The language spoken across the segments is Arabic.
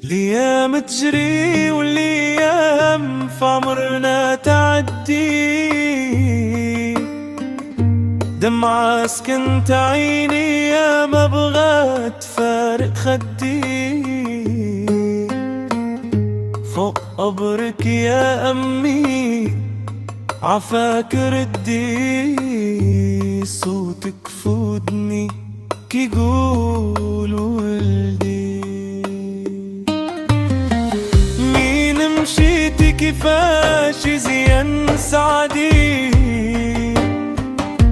الأيام تجري والأيام في عمرنا تعدي، دمعة سكنت عيني يا ما بغات تفارق خدي. فوق قبرك يا أمي عفاك ردي، صوتك فودني كي يقول ولدي. مين مشيتي كيفاش زين سعدي،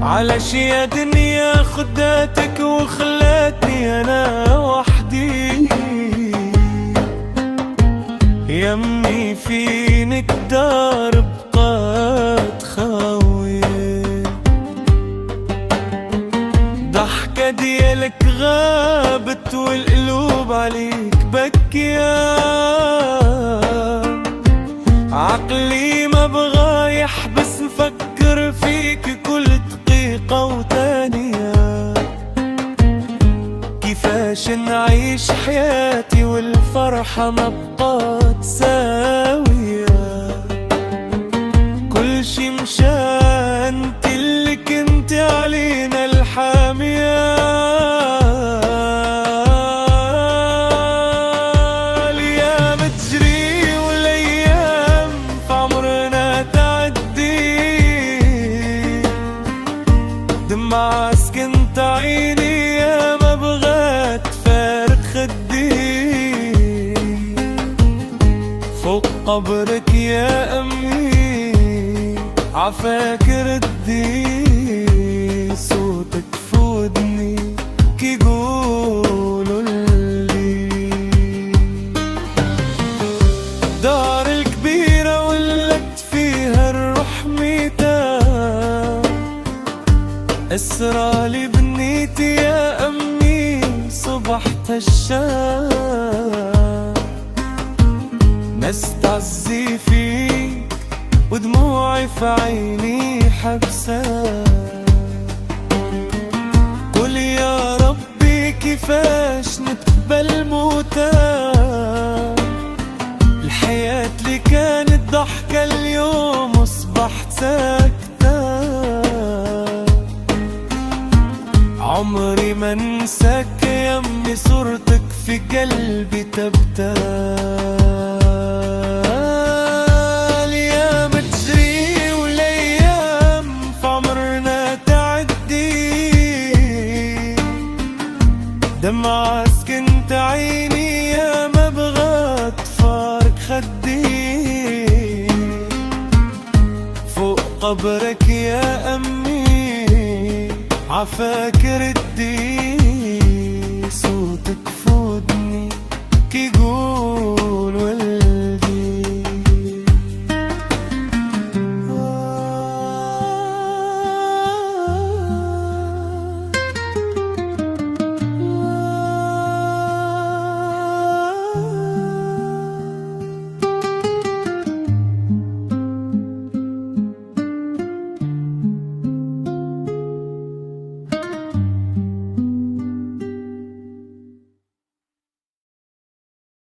علاش يا دنيا خداتك وخلاتني انا وحدي. يمي فينك دار بقات خاوية، ضحكة ديالك غابت والقلوب عليك بكيا. عقلي ما بغى يحبس نفكر فيك كل دقيقة وتانية. كيفاش نعيش حياتي والفرحة ما بقات ساوية. كل شي مشى انت اللي كنت علينا الحامية. الأيام تجري والأيام في عمرنا تعدي، دمعة سكنت عيني يا ما بغات تفارق خدي. فوق قبرك يا أمي عفاك ردي، صوتك فودني كي يقولوا لي. دار الكبيرة ولت فيها الروح ميتة، أسرى لي بنيتي يا أمي صبحت هشام. ناس تعزي فيك ودموعي في عيني حبسة. قول يا ربي كيفاش نتقبل موتى. الحياة اللي كانت ضحكة اليوم أصبحت ساكتة. عمري ما انساك يا امي صورتك في قلبي تبتة. الأيام تجري والأيام في عمرنا تعدي، دمعة سكنت عيني يا ما بغات تفارق خدي. فوق قبرك يا أمي عفاك ردي، صوتك فودني كي يقول